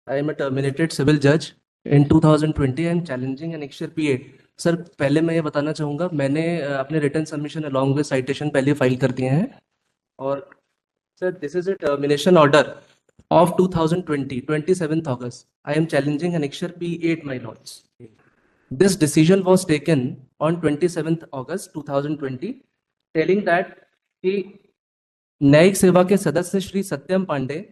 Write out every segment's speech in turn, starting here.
I am a terminated civil judge in 2020. I am challenging annexure P8. Sir पहले मैं ये बताना चाहूँगा, मैंने अपने return submission along with citation पहले फाइल कर दिए हैं। और sir this is a termination order of 2020, 27th August. I am challenging annexure P8, my lords. This decision was taken on 27th August 2020, telling that कि न्यायिक सेवा के सदस्य श्री सत्यम पांडे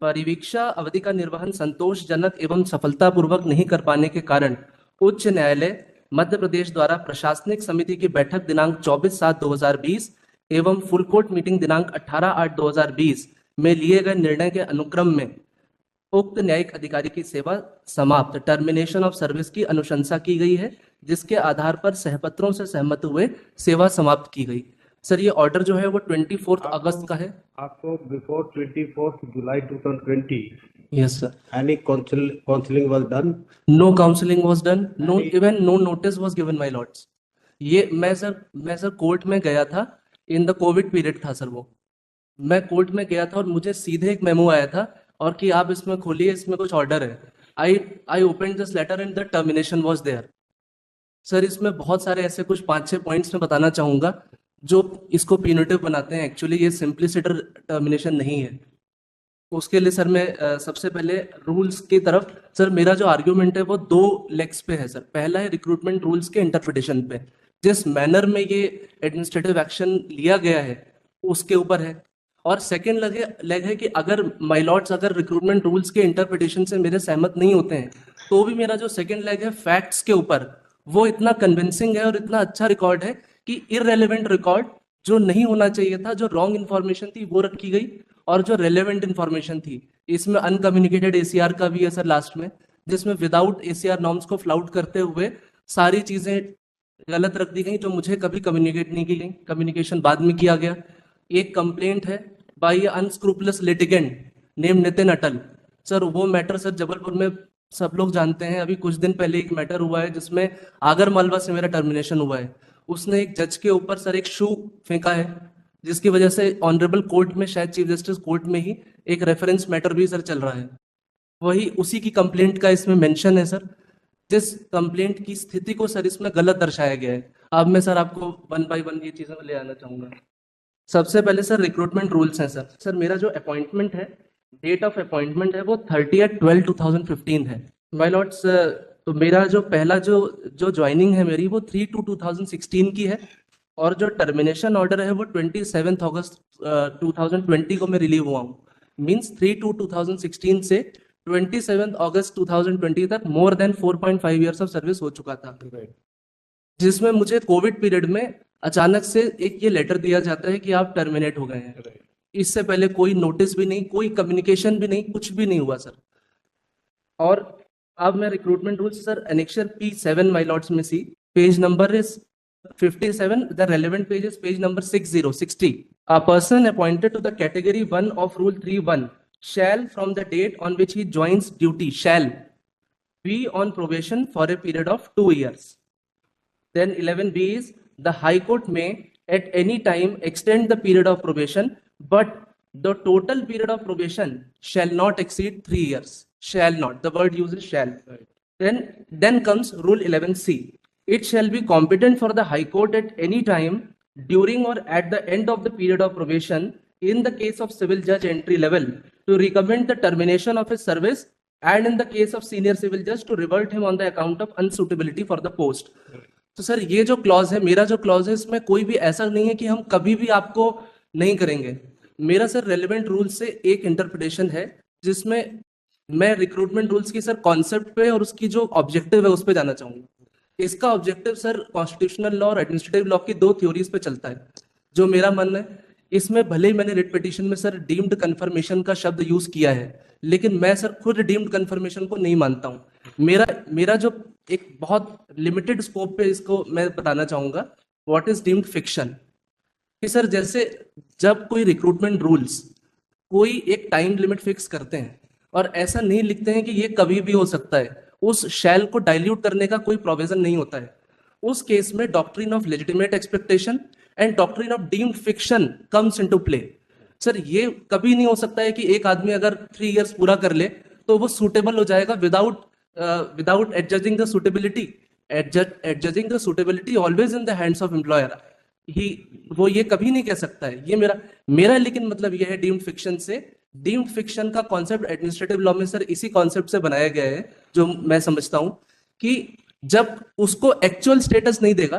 परिवीक्षा अवधि का निर्वहन संतोषजनक एवं सफलतापूर्वक नहीं कर पाने के कारण उच्च न्यायालय मध्य प्रदेश द्वारा प्रशासनिक समिति की बैठक दिनांक 24/7/2020 एवं फुल कोर्ट मीटिंग दिनांक 18/8/2020 में लिए गए निर्णय के अनुक्रम में उक्त न्यायिक अधिकारी की सेवा समाप्त टर्मिनेशन ऑफ सर्विस की अनुशंसा की गई है, जिसके आधार पर सहपत्रों से सहमत हुए सेवा समाप्त की गई। सर ये ऑर्डर जो है वो 24 अगस्त का है। आपको बिफोर 24 जुलाई 2020 yes sir. any counseling was done? No counselling was done, no even no notice was given my lords. ये मैं सर कोर्ट में गया था, इन द कोविड पीरियड था सर वो। मैं कोर्ट में गया था और मुझे सीधे एक मेमो आया था और कि आप इसमें खोलिए, इसमें कुछ ऑर्डर है। I open this letter and the termination was there. Sir इसमें बहुत सारे ऐसे कुछ 5-6 पॉइंट्स में बताना चाहूंगा जो इसको प्यूनिटिव बनाते हैं। एक्चुअली ये सिंप्लिसिटर टर्मिनेशन नहीं है। उसके लिए सर मैं सबसे पहले रूल्स की तरफ, सर मेरा जो आर्ग्यूमेंट है वो 2 लेग्स पे है सर। पहला है रिक्रूटमेंट रूल्स के इंटरप्रिटेशन पे, जिस मैनर में ये एडमिनिस्ट्रेटिव एक्शन लिया गया है उसके ऊपर है। और सेकेंड लेग है कि अगर माय लॉर्ड्स अगर रिक्रूटमेंट रूल्स के इंटरप्रिटेशन से मेरे सहमत नहीं होते हैं तो भी मेरा जो सेकेंड लेग है फैक्ट्स के ऊपर, वो इतना कन्विंसिंग है और इतना अच्छा रिकॉर्ड है कि इररेलेवेंट रिकॉर्ड जो नहीं होना चाहिए था, जो रॉन्ग इन्फॉर्मेशन थी वो रखी गई और जो रेलेवेंट इन्फॉर्मेशन थी, इसमें अनकम्युनिकेटेड एसीआर का भी है सर लास्ट में, जिसमें विदाउट एसीआर नॉर्म्स को फ्लाउट करते हुए सारी चीजें गलत रख दी गई जो मुझे कभी कम्युनिकेट नहीं की गई। कम्युनिकेशन बाद में किया गया। एक कंप्लेंट है बाय अनस्क्रूपलस लिटिगेंट नेम नितिन अटल। सर वो मैटर सर जबलपुर में सब लोग जानते हैं। अभी कुछ दिन पहले एक मैटर हुआ है जिसमें आगर मालवा से मेरा टर्मिनेशन हुआ है। उसने एक जज के ऊपर सर एक शू फेंका है, जिसकी वजह से ऑनरेबल कोर्ट में, शायद चीफ जस्टिस कोर्ट में ही एक रेफरेंस मैटर भी सर चल रहा है। वही उसी की कंप्लेंट का इसमें मेंशन है सर, जिस कंप्लेंट की स्थिति को सर इसमें गलत दर्शाया गया है। अब मैं सर आपको 1 बाय 1 ये चीजें ले आना चाहूंगा। सबसे पहले सर रिक्रूटमेंट रूल्स हैं सर। सर मेरा जो अपॉइंटमेंट है, डेट ऑफ अपॉइंटमेंट है वो 30/12/2015 है माय लॉर्ड्स। तो मेरा जो पहला जो जो ज्वाइनिंग है मेरी वो 3/2/2016 की है। और जो टर्मिनेशन ऑर्डर है वो 27 अगस्त 2020 को मैं रिलीव हुआ हूँ। मीन्स 3/2/2016 से 27 अगस्त 2020 तक more than 4.5 years of service हो चुका था, जिसमें मुझे कोविड पीरियड में अचानक से एक ये लेटर दिया जाता है कि आप टर्मिनेट हो गए हैं। इससे पहले कोई नोटिस भी नहीं, कोई कम्युनिकेशन भी नहीं, कुछ भी नहीं हुआ सर। और अब मैं recruitment rules sir annexure P7 my lords में see, page number is 57, the relevant page is page number 60. A person appointed to the category 1 of rule 3(1) shall from the date on which he joins duty shall be on probation for a period of 2 years. Then 11B is the High Court may at any time extend the period of probation, but the total period of probation shall not exceed 3 years. Shall not. The word used is shall. Then comes rule 11C. It shall be competent for the High Court at any time during or at the end of the period of probation in the case of civil judge entry level to recommend the termination of his service, and in the case of senior civil judge to revert him on the account of unsuitability for the post. तो sir ये जो clause है, मेरा जो clause है, इसमें कोई भी ऐसा नहीं है कि हम कभी भी आपको नहीं करेंगे। मेरा सर रेलेवेंट रूल से एक इंटरप्रिटेशन है जिसमें मैं रिक्रूटमेंट रूल्स की सर कॉन्सेप्ट पे और उसकी जो ऑब्जेक्टिव है उस पे जाना चाहूंगा। इसका ऑब्जेक्टिव सर कॉन्स्टिट्यूशनल लॉ और एडमिनिस्ट्रेटिव लॉ की 2 थ्योरीज पे चलता है। जो मेरा मन है, इसमें भले ही मैंने रिट पिटीशन में सर डीम्ड कंफर्मेशन का शब्द यूज किया है, लेकिन मैं सर खुद डीम्ड कंफर्मेशन को नहीं मानता हूं। मेरा जो एक बहुत लिमिटेड स्कोप पे इसको मैं बताना चाहूंगा, व्हाट इज डीम्ड फिक्शन। कि सर जैसे जब कोई रिक्रूटमेंट रूल्स कोई एक टाइम लिमिट फिक्स करते हैं और ऐसा नहीं लिखते हैं कि ये कभी भी हो सकता है, उस शैल को डाइल्यूट करने का कोई प्रोविजन नहीं होता है, उस केस में doctrine of legitimate expectation and doctrine of deemed fiction comes into play. Sir ये कभी नहीं हो सकता है कि एक आदमी अगर 3 इयर्स पूरा कर ले तो वो सूटेबल हो जाएगा without without adjusting the suitability. Adjusting the suitability always in the hands of employer. ही वो ये कभी नहीं कह सकता है। ये मेरा मेरा लेकिन मतलब ये है डीम्ड फिक्शन से। डीम्ड फिक्शन का कॉन्सेप्ट एडमिनिस्ट्रेटिव लॉ में सर इसी कॉन्सेप्ट से बनाया गया है, जो मैं समझता हूं कि जब उसको एक्चुअल स्टेटस नहीं देगा,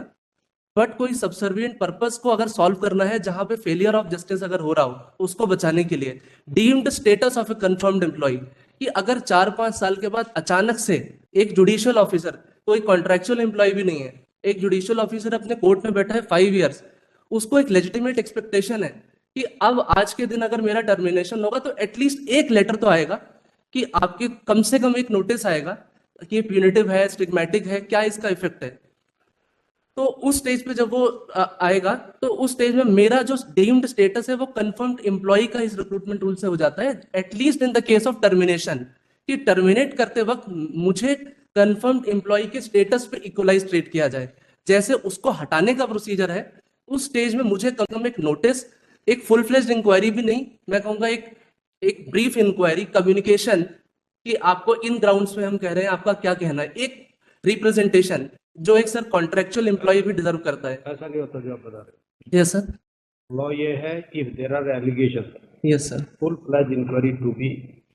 बट कोई सबसर्विएंट पर्पस को अगर सॉल्व करना है, जहां पे फेलियर ऑफ जस्टिस अगर हो रहा हो उसको बचाने के लिए, deemed status of a confirmed employee, कि अगर 4-5 साल के बाद अचानक से एक जुडिशियल ऑफिसर, कोई कॉन्ट्रेक्चुअल एम्प्लॉय भी नहीं है, एक जुडिशियल ऑफिसर अपने कोर्ट में बैठा है 5 इयर्स, उसको एक लेजिटिमेट एक्सपेक्टेशन है कि अब आज के दिन अगर मेरा टर्मिनेशन होगा तो एटलीस्ट एक लेटर तो आएगा, कि आपके कम से कम एक नोटिस आएगा कि ये प्यूनिटिव है, स्टिग्मेटिक है, क्या इसका इफेक्ट है। तो उस स्टेज पे जब वो आएगा, तो उस स्टेज में मेरा जो डीम्ड स्टेटस है वो कंफर्म्ड एम्प्लॉय का इस रिक्रूटमेंट रूल से हो जाता है, at least in the case of termination, कि टर्मिनेट करते वक्त मुझे कंफर्म्ड एम्प्लॉय के स्टेटस पे इक्वलाइज ट्रीट किया जाए। जैसे उसको हटाने का प्रोसीजर है, उस स्टेज में मुझे कम से कम एक नोटिस, एक फुल फ्लेज्ड इंक्वायरी भी नहीं, मैं कहूंगा एक एक ब्रीफ इंक्वायरी, कम्युनिकेशन, कि आपको इन ग्राउंड्स पे हम कह रहे हैं, आपका क्या कहना है, एक रिप्रेजेंटेशन, जो एक सर कॉन्ट्रेक्चुअल एम्प्लॉय भी डिजर्व करता है। ऐसा नहीं होता जो आप बता रहे यस सर। हो। लॉ ये है, if there are allegation, yes sir. full fledged inquiry to be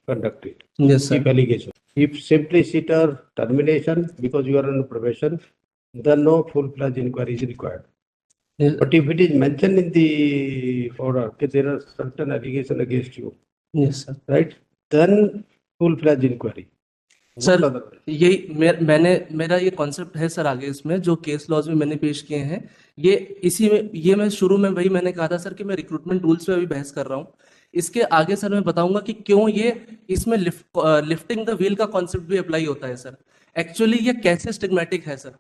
conducted. Yes If sir. allegation, if simply sitter termination because you are on probation, then no full fledged inquiry is required. But if it is mentioned in the order that there are certain allegation against you, yes sir. right? Then full fledged inquiry. Sir Not otherwise. यही मेरा ये concept है sir, आगे इसमें जो case laws में मैंने पेश किए हैं, ये इसी में, ये मैं शुरू में वही मैंने कहा था सर कि मैं रिक्रूटमेंट रूल्स पे अभी बहस कर रहा हूँ। इसके आगे सर मैं बताऊंगा कि क्यों ये इसमें लिफ्टिंग द व्हील का कॉन्सेप्ट भी अप्लाई होता है सर, एक्चुअली ये कैसे स्टिग्मेटिक है सर,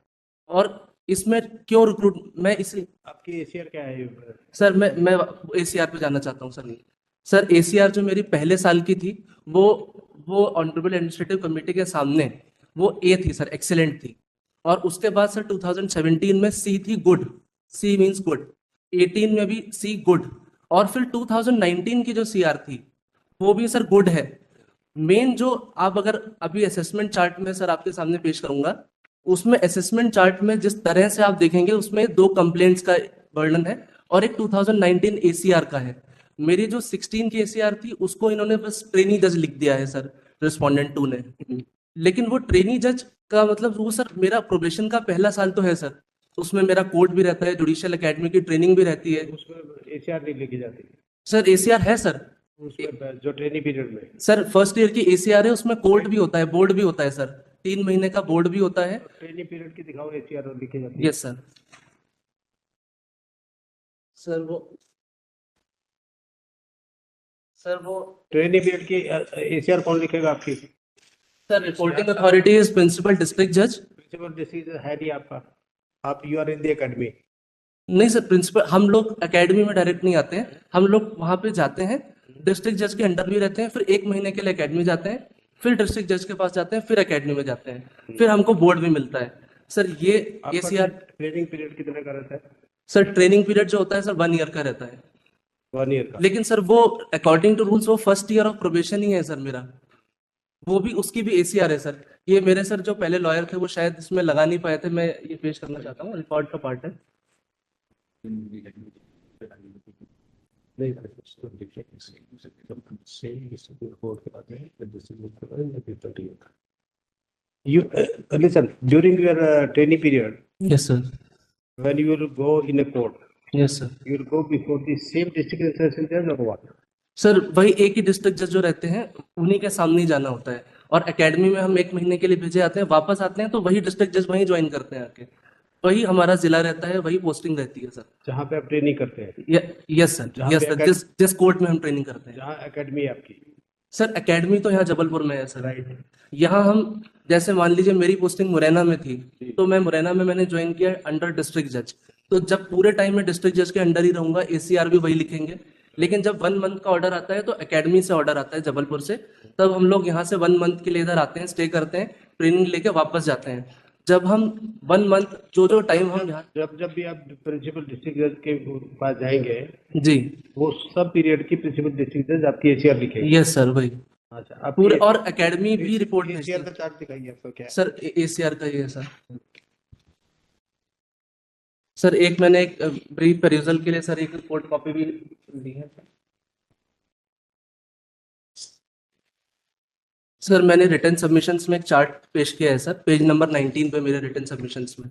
और इसमें क्यों रिक्रूट, मैं इसे आपकी ACR क्या है? सर मैं ACR पे जाना चाहता हूँ सर। नहीं सर, ACR जो मेरी पहले साल की थी, वो ऑनरेबल एडमिनिस्ट्रेटिव कमेटी के सामने वो A थी सर, एक्सीलेंट थी। और उसके बाद सर 2017 में C थी, गुड, C मींस गुड, 18 में भी C गुड, और फिर 2019 की जो CR थी वो भी सर गुड है। मेन जो आप अगर अभी असेसमेंट चार्ट में सर आपके सामने पेश करूंगा, उसमें असेसमेंट चार्ट में जिस तरह से आप देखेंगे उसमें 2 कंप्लेंट्स का वर्णन है और एक 2019 ACR का है। मेरी जो 16 की ACR थी उसको इन्होंने बस ट्रेनी जज लिख दिया है सर, रिस्पोंडेंट 2 ने। लेकिन वो ट्रेनी जज का मतलब वो सर मेरा प्रोबेशन का पहला साल तो है सर, उसमें मेरा कोर्ट भी रहता है, जुडिशियल एकेडमी की ट्रेनिंग भी रहती है। उसमें ACR नहीं लिखी जाती सर ACR है सर, उसमें जो ट्रेनिंग पीरियड में। सर फर्स्ट ईयर की ACR है, उसमें कोर्ट भी होता है, बोर्ड भी होता है सर, 3 महीने का बोर्ड भी होता है। ट्रेनिंग पीरियड की दिखाओ ACR और लिखी जाती है। Yes sir. सर वो ट्रेनिंग पीरियड की ACR कौन लिखेगा आपकी? Sir reporting authority is principal district जज। प्रिंसिपल डिसीजन है नहीं आपका, आप you are in the academy. नहीं सर, प्रिंसिपल हम लोग एकेडमी में डायरेक्ट नहीं आते हैं, हम लोग वहां पे जाते हैं, डिस्ट्रिक्ट जज के अंडर भी रहते हैं, फिर 1 महीने के लिए एकेडमी जाते हैं, फिर डिस्ट्रिक्ट जज के पास जाते हैं, फिर एकेडमी में जाते हैं, फिर हमको बोर्ड भी मिलता है सर। ये ACR ट्रेनिंग पीरियड कितने का रहता है? सर ट्रेनिंग पीरियड जो होता है सर 1 ईयर का रहता है। 1 ईयर का। लेकिन सर वो अकॉर्डिंग टू रूल्स वो फर्स्ट ईयर ऑफ प्रोबेशन ही है सर मेरा, वो भी उसकी भी ACR है सर। ये मेरे सर जो पहले लॉयर थे वो शायद इसमें लगा नहीं पाए थे, मैं ये पेश करना चाहता हूँ, रिकॉर्ड का पार्ट है। You listen, during your training period, yes sir. when you will go in a court, yes sir. you will go before the same district session judge or what? Sir वही एक ही district जज जो रहते हैं उन्हीं के सामने ही जाना होता है, और एकेडमी में हम 1 महीने के लिए भेजे आते हैं, वापस आते हैं तो वही डिस्ट्रिक्ट जज वहीं ज्वाइन करते हैं आके, वही हमारा जिला रहता है, वही पोस्टिंग रहती है सर। जहाँ पे आप ट्रेनिंग करते हैं, यस सर, जहाँ यस पे सर, जिस कोर्ट में हम ट्रेनिंग करते हैं। जहाँ एकेडमी है आपकी, सर एकेडमी तो यहाँ जबलपुर में है सर। राइट। यहाँ हम जैसे मान लीजिए मेरी पोस्टिंग मुरैना में थी, तो मैं मुरैना में मैंने ज्वाइन किया अंडर डिस्ट्रिक्ट जज, तो जब पूरे टाइम में डिस्ट्रिक्ट जज के अंडर ही रहूंगा, ACR भी वही लिखेंगे। लेकिन जब 1 मंथ का ऑर्डर आता है तो एकेडमी से ऑर्डर आता है जबलपुर से, तब हम लोग यहाँ से 1 मंथ के लिए इधर आते हैं, स्टे करते हैं, ट्रेनिंग लेके वापस जाते हैं। जब हम 1 मंथ जो टाइम हम यहाँ, जब भी आप प्रिंसिपल डिस्ट्रिक्ट जज के पास जाएंगे, जी वो सब पीरियड की प्रिंसिपल डिस्ट्रिक्ट जज आपकी ACR लिखेंगे। यस सर, वही अच्छा, आप पूरे और एकेडमी भी रिपोर्ट भेजती ACR है का चार्ट दिखाइए आपका क्या है? सर। ACR का ही है सर। सर एक मैंने एक ब्रीफ पेरियूजल के लिए सर एक रिपोर्ट कॉपी भी दी है सर। मैंने रिटर्न सबमिशंस में एक चार्ट पेश किया है सर, पेज नंबर 19 पे मेरे रिटर्न सबमिशंस में।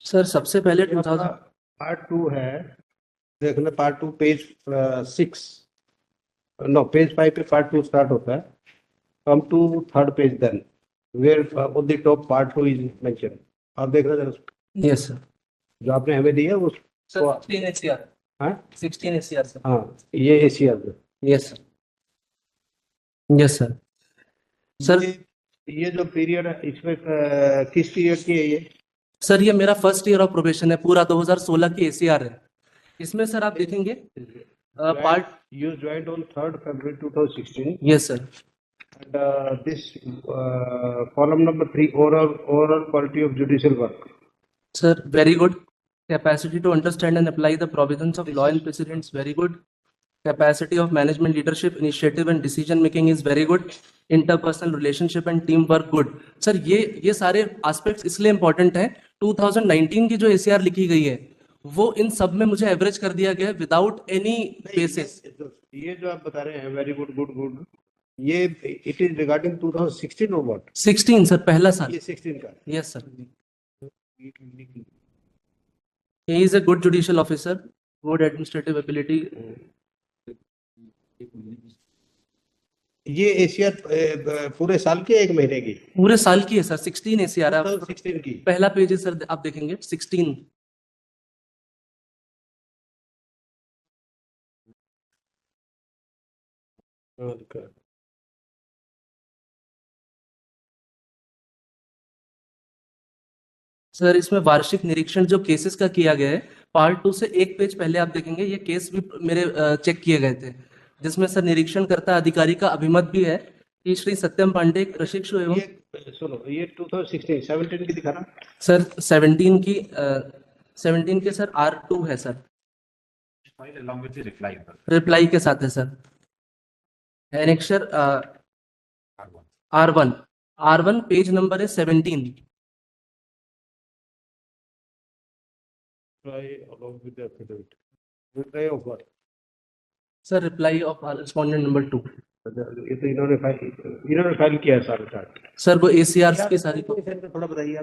सर सबसे पहले 2000 पार्ट 2 है, देखना पार्ट 2 पेज 6, नो पेज 5 पे पार्ट 2 स्टार्ट होता है। Come to third page then where on the top part 2 is mention. आप देखना जरा उसको, यस सर। जो आपने हमें दिया सर उसको। 16 ACR। हाँ 16 ACR सर। हाँ, ये ACR yes sir. Yes sir. Sir ये जो पीरियड है इसमें किस पीरियड की है ये? सर ये मेरा फर्स्ट ईयर ऑफ प्रोबेशन है, पूरा 2016 की ACR है। इसमें सर आप देखेंगे part You joined on 3rd February 2016. Yes sir. And this column number 3, overall quality of judicial work. Sir, very good. Capacity to understand and apply the provisions of law and precedents, very good. Capacity of management, leadership, initiative and decision making is very good. Interpersonal relationship and teamwork good. Sir ये सारे aspects इसलिए important हैं, 2019 की जो ACR लिखी गई है वो इन सब में मुझे एवरेज कर दिया गया है विदाउट एनी बेसिस। ये जो आप बता रहे हैं वेरी गुड गुड गुड, ये इट इज रिगार्डिंग 2016 और व्हाट? 16 सर, पहला साल। ये 16 का। Yes sir. He is a good judicial officer, good administrative ability. ये ACR पूरे साल की, एक महीने की? पूरे साल की है सर, 16 ACR है। 2016 की। पहला पेज है सर, आप देखेंगे 16। Okay. सर इसमें वार्षिक निरीक्षण जो केसेस का किया गया है, पार्ट 2 से एक पेज पहले आप देखेंगे ये केस भी मेरे चेक किए गए थे, जिसमें सर निरीक्षण करता अधिकारी का अभिमत भी है कि श्री सत्यम पांडे प्रशिक्षु एवं ये सुनो, ये 2016 17 की दिखा रहा? सर 17 के सर R2 है sir, along with the reply. Reply के साथ है sir. Annexure R1 page number है 17। Reply along with the affidavit. Reply of what? Sir reply off respondent number 2। ये तो इन्होंने फाइल किया है सारा चार्ट। सर वो ACR की सारी थोड़ा बताइए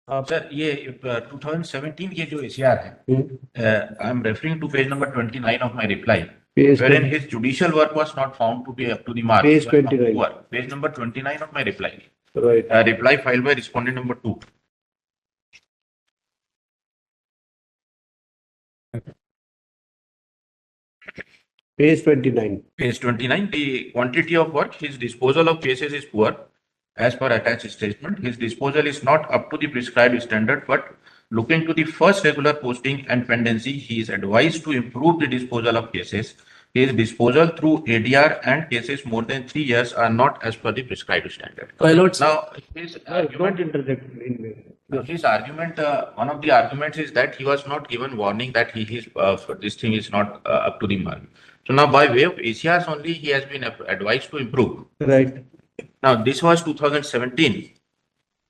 आप। सर ये 2017 के जो ACR है, I am referring to page number 29 of my reply, wherein his judicial work was not found to be up to the mark. Page It was found 29. poor. Page number 29 of my reply. Right. Reply filed by respondent number 2. Page 29. Page 29, the quantity of work, his disposal of cases is poor. As per attached statement, his disposal is not up to the prescribed standard, but looking to the first regular posting and pendency, he is advised to improve the disposal of cases. His disposal through ADR and cases more than 3 years are not as per the prescribed standard. My lords, Now, his argument, Don't interject in me. his argument, one of the arguments is that he was not given warning that this thing is not up to the mark. So now, by way of ACRs only, he has been advised to improve. Right. Now, this was 2017,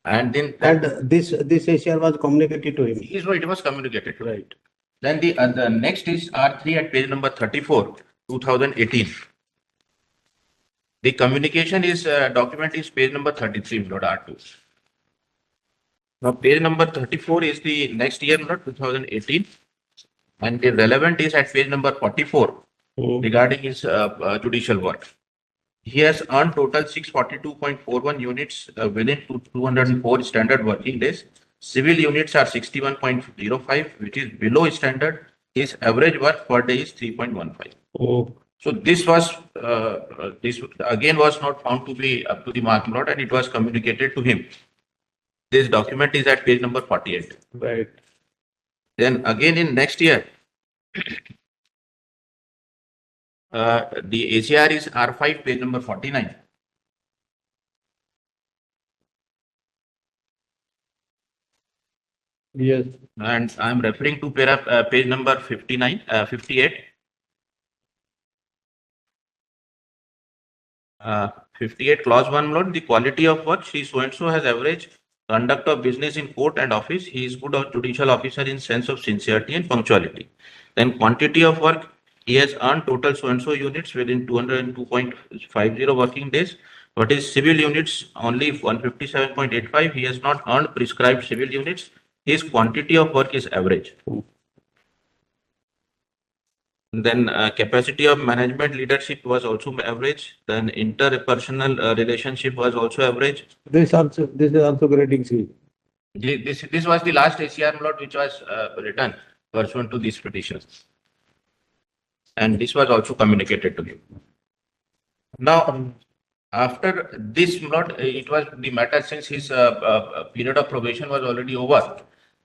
and then And this ACR was communicated to him. it was communicated. Right. Then the next is R3 at page number 34, 2018. The communication is document is page number 33, not R2. Now, page number 34 is the next year, not 2018, and the relevant is at page number 44 regarding his judicial work. He has earned total 642.41 units within 204 standard working days. Civil units are 61.05, which is below standard. His average work per day is 3.15. Oh. So this again was not found to be up to the mark, not, and it was communicated to him. This document is at page number 48. Right. Then again in next year, The ACR is R5, page number 49. Yes. And I'm referring to page number 59, 58. 58, clause 1, Lord, the quality of work, she so and so has average conduct of business in court and office. He is good judicial officer in sense of sincerity and punctuality. Then quantity of work, he has earned total so and so units within 202.50 working days. But his civil units only 157.85. He has not earned prescribed civil units. His quantity of work is average. Then capacity of management leadership was also average. Then interpersonal relationship was also average. This is also grading C. This was the last ACR lot which was written pursuant to these petitions. And this was also communicated to him. Now, after this lot, it was the matter since his period of probation was already over.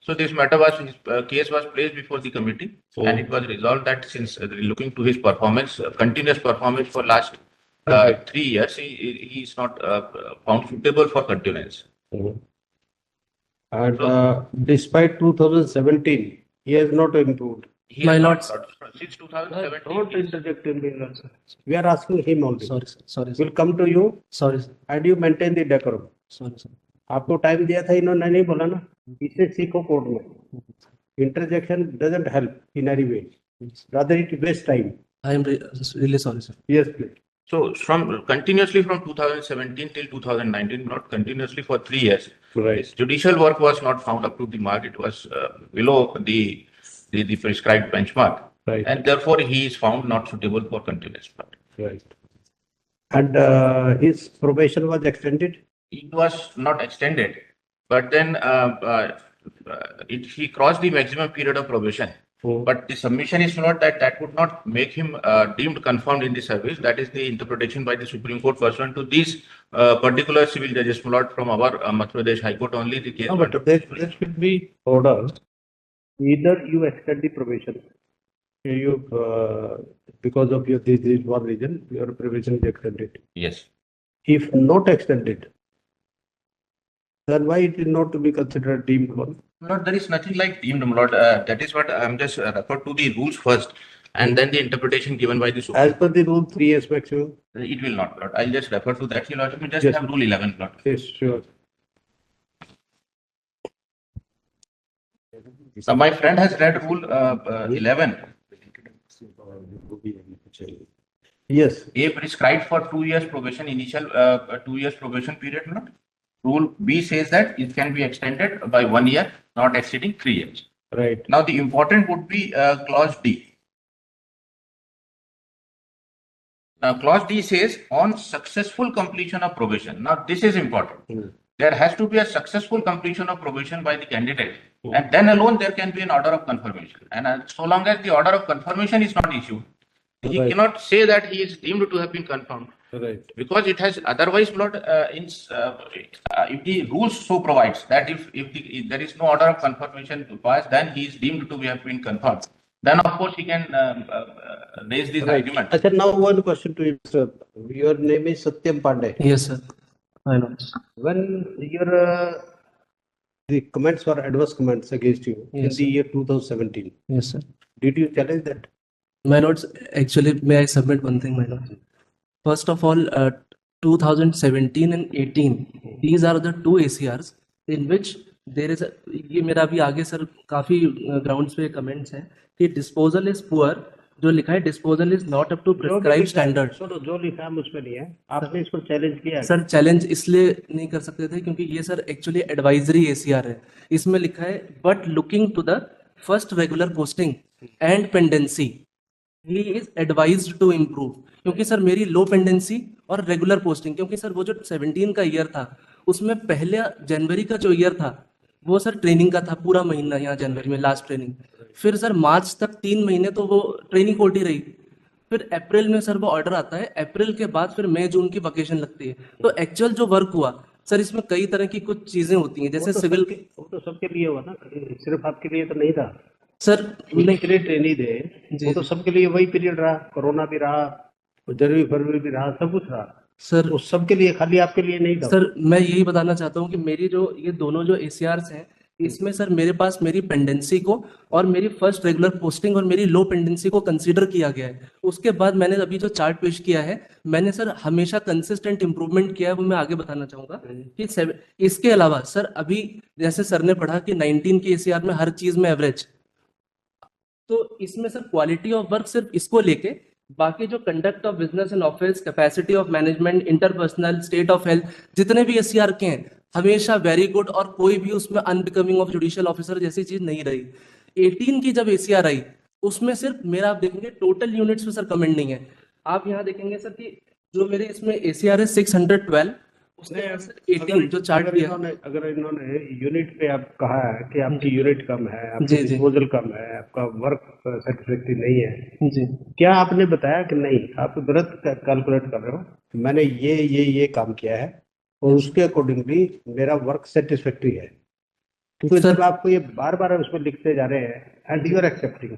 So this matter was, his case was placed before the committee, and it was resolved that since looking to his performance, continuous performance for last 3 years, he is not found suitable for continuance. And despite 2017, he has not improved. He My has not, lords. since 2017. Don't interject in me. We are asking him only. Sorry, sir. Sorry, sir. We'll come to you Sorry, sir. and you maintain the decorum. Sorry, sir. आपको time दिया था इन्होंने नहीं बोला ना इसे सीखो court में interjection doesn't help in any way rather it waste time I am really sorry, sir. Yes please So from continuously from 2017 till 2019, not continuously for 3 years, right his judicial work was not found up to the mark. It was below the prescribed benchmark, right and therefore he is found not suitable for continuous part. Right and his probation was extended. It was not extended, but then he crossed the maximum period of probation. But the submission is not that would not make him deemed confirmed in the service. That is the interpretation by the Supreme Court pursuant to these particular civil judges, my lord, from our Madhya Pradesh High Court only. The case. No, but there should be order. Either you extend the probation, you because of your this is one reason your probation is extended. Yes. If not extended, then why it is not to be considered deemed one? Lord, there is nothing like deemed, my lord. That is what I'm just refer to the rules first, and then the interpretation given by the Supreme. As per the rule, 3 years maximum. It will not, Lord. I'll just refer to that. Your Lordship, we just Yes. have Rule 11, Lord. Yes, sure. So my friend has read Rule 11. Yes. A prescribed for 2 years probation, initial 2 years probation period, Lord. Rule B says that it can be extended by 1 year, not exceeding 3 years. Right. Now the important would be clause D. Now clause D says on successful completion of probation. Now this is important. There has to be a successful completion of probation by the candidate, and then alone there can be an order of confirmation. And so long as the order of confirmation is not issued, he Right. cannot say that he is deemed to have been confirmed, Right. because it has otherwise not if the rules so provides that if there is no order of confirmation to pass, then he is deemed to have been confirmed. Then of course he can raise this Right. argument. Achha, now one question to you, sir. Your name is Satyam Pandey. Yes, sir. I know. When your the comments were adverse comments against you in Yes, the sir. year 2017, Yes, sir. did you challenge that? My lords, actually, may I submit one thing, my lords? First of all, 2017 and 18, these are the two ACRs in which there is a, ये मेरा अभी आगे sir काफी grounds पे comments हैं कि disposal is poor, जो लिखा है disposal is not up to prescribe standard. सुनो, जो लिखा है उसमें नहीं है, आपने इसको चैलेंज किया है? सर चैलेंज इसलिए नहीं कर सकते थे क्योंकि ये सर एक्चुअली एडवाइजरी एसीआर है. इसमें लिखा है but looking to the first regular posting and pendency he is advised to improve. क्योंकि सर मेरी लो पेंडेंसी और रेगुलर पोस्टिंग, क्योंकि सर वो जो 17 का ईयर था उसमें पहले जनवरी का जो ईयर था वो सर ट्रेनिंग का था, पूरा महीना यहाँ जनवरी में लास्ट ट्रेनिंग. फिर सर मार्च तक 3 महीने तो वो ट्रेनिंग होती रही. फिर अप्रैल में सर वो ऑर्डर आता है, अप्रैल के बाद फिर मई जून की वैकेशन लगती है. तो एक्चुअल जो वर्क हुआ सर इसमें कई तरह की कुछ चीजें होती हैं, जैसे सिविल. वो तो सबके लिए हुआ ना, सिर्फ आपके लिए तो नहीं था. सर नहीं के लिए ट्रेनिंग दे, जी वो तो जी सबके लिए वही पीरियड रहा, कोरोना भी रहा, जनवरी फरवरी भी रहा, सब कुछ रहा। सर तो सबके लिए, खाली आपके लिए नहीं था। सर मैं यही बताना चाहता हूँ कि मेरी जो ये दोनों जो एसीआरस हैं इसमें सर मेरे पास मेरी पेंडेंसी को और मेरी फर्स्ट रेगुलर पोस्टिंग और मेरी लो पेंडेंसी को कंसीडर किया गया है। उसके बाद मैंने अभी जो चार्ट पेश किया है मैंने सर हमेशा कंसिस्टेंट इंप्रूवमेंट किया है, वो मैं आगे बताना चाहूंगा कि इसके अलावा सर अभी जैसे सर ने पढ़ा कि 19 के एसीआर में हर चीज में एवरेज, तो इसमें सर क्वालिटी ऑफ वर्क सिर्फ इसको लेके बाकी जो conduct of business in office, capacity of management, interpersonal, state of health, जितने भी एससीआर के हैं हमेशा वेरी गुड, और कोई भी उसमें अनबिकमिंग ऑफ जुडिशियल ऑफिसर जैसी चीज नहीं रही। 18 की जब एसीआर आई उसमें सिर्फ मेरा आप देखेंगे टोटल यूनिट्स में सर कमेंट नहीं है। आप यहाँ देखेंगे सर कि जो मेरे इसमें एसीआर है 612, उसके नहीं, बाद सर 18 जो चार्ट किया। अगर इन्होंने यूनिट पे आप कहा है कि आपकी जी यूनिट कम है, आपकी जी जी डिस्पोजल कम है, आपका वर्क सेटिस्फैक्ट्री नहीं है, जी क्या आपने बताया कि नहीं, आप गलत कैलकुलेट कर रहे हो, मैंने ये काम किया है और उसके अकॉर्डिंगली मेरा वर्क सेटिस्फैक्ट्री है? क्योंकि सर जब आपको ये बार बार उसमें लिखते जा रहे हैं and you are accepting.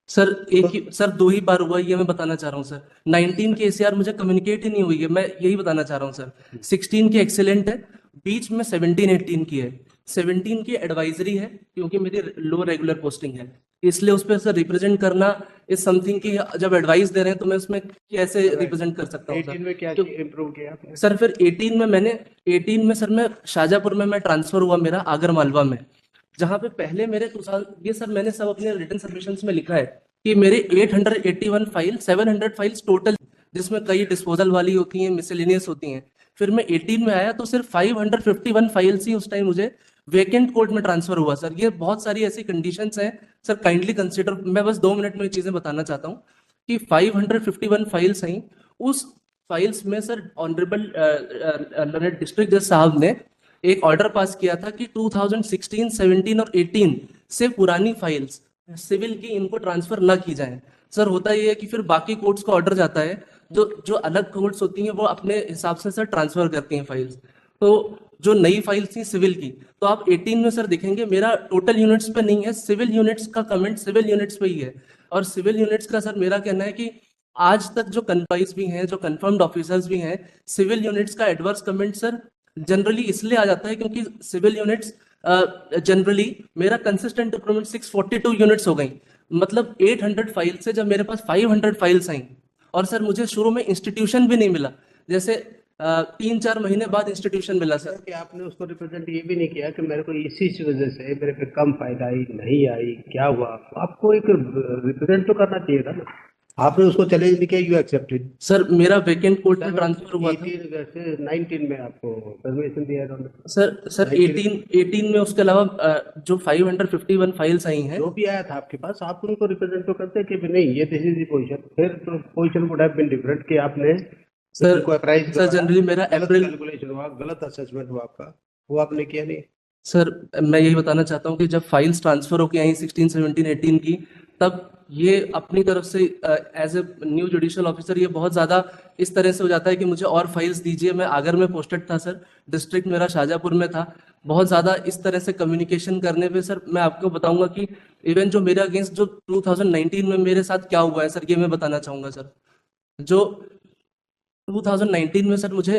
Sir एक तो ही सर दो ही बार हुआ, ये मैं बताना चाह रहा हूँ सर। 19 की एसीआर मुझे कम्युनिकेट ही नहीं हुई है, मैं यही बताना चाह रहा हूँ सर। 16 की एक्सेलेंट है, बीच में 17 18 की है। 17 की एडवाइजरी है क्योंकि मेरी लो रेगुलर पोस्टिंग है, इसलिए उस पर सर रिप्रेजेंट करना इज समथिंग कि जब एडवाइस दे रहे हैं तो मैं उसमें कैसे रिप्रेजेंट कर सकता हूँ सर। 18 में क्या क्यों इम्प्रूव किया आपने? सर फिर 18 में मैंने 18 में सर मैं शाजापुर में मैं ट्रांसफर हुआ मेरा आगर मालवा में, जहाँ पे पहले मेरे 2 साल ये सर मैंने सब अपने रिटर्न सबमिशंस में लिखा है कि मेरे 881 फाइल 700 फाइल्स टोटल, जिसमें कई डिस्पोजल वाली होती हैं, मिसलेनियस होती हैं। फिर मैं 18 में आया तो सिर्फ 551 फाइल्स ही उस टाइम मुझे वेकेंट कोर्ट में ट्रांसफर हुआ सर। ये बहुत सारी ऐसी कंडीशंस हैं सर, काइंडली कंसिडर। मैं बस 2 मिनट में ये चीजें बताना चाहता हूँ कि 551 फाइल्स हैं। उस फाइल्स में सर ऑनरेबल डिस्ट्रिक्ट जज साहब ने एक ऑर्डर पास किया था कि 2016, 17 और 18 से पुरानी फाइल्स सिविल की इनको ट्रांसफर ना की जाए। सर होता ये है कि फिर बाकी कोर्ट्स को ऑर्डर जाता है, जो जो अलग कोर्ट्स होती हैं वो अपने हिसाब से सर ट्रांसफर करती हैं फाइल्स। तो जो नई फाइल्स थी सिविल की, तो आप 18 में सर देखेंगे मेरा टोटल यूनिट्स पे नहीं है, सिविल यूनिट्स का कमेंट सिविल यूनिट्स पे ही है। और सिविल यूनिट्स का सर मेरा कहना है कि आज तक जो कन्फाइज भी हैं, जो कंफर्म्ड ऑफिसर्स भी हैं, सिविल यूनिट्स का एडवर्स कमेंट सर जनरली इसलिए आ जाता है क्योंकि सिविल यूनिट्स जनरली मेरा कंसिस्टेंट इंप्रूवमेंट 642 यूनिट्स हो गई, मतलब 800 फाइल से जब मेरे पास 500 फाइल्स आई। और सर मुझे शुरू में इंस्टीट्यूशन भी नहीं मिला, जैसे 3-4 महीने बाद इंस्टीट्यूशन मिला सर। कि आपने उसको रिप्रेजेंट ये भी नहीं किया कि मेरे को इसी वजह से मेरे पे कम फायदा आई, नहीं आई, क्या हुआ? आपको एक रिप्रेजेंट तो करना चाहिए था ना। आपने उसको चैलेंज नहीं किया, यू एक्सेप्टेड। सर मेरा वेकेंट कोर्ट में ट्रांसफर हुआ था 18 वैसे 19 में आपको परमिशन दिया उन्होंने। सर 19 18 में। उसके अलावा जो 551 फाइल्स आई हैं जो भी आया था आपके पास, आप उनको रिप्रेजेंट तो करते कि भी नहीं, ये दिस इज द पोजीशन, फिर तो position would have been different कि आपने सर उनको अप्राइज सर करवाया, जनरली मेरा गलत अप्रैल कैलकुलेशन हुआ, गलत असेसमेंट हुआ आपका, वो आपने किया नहीं। सर मैं यही बताना चाहता हूँ कि जब फाइल्स ट्रांसफर होके आई 16, 17, 18 की, तब ये अपनी तरफ से as a new judicial officer ये बहुत ज़्यादा इस तरह से हो जाता है कि मुझे और फाइल्स दीजिए। मैं आगर में पोस्टेड था सर, डिस्ट्रिक्ट मेरा शाजापुर में था। बहुत ज़्यादा इस तरह से कम्युनिकेशन करने पे सर मैं आपको बताऊंगा कि इवन जो मेरे अगेंस्ट जो 2019 में मेरे साथ क्या हुआ है सर, ये मैं बताना चाहूंगा सर। जो 2019 में सर मुझे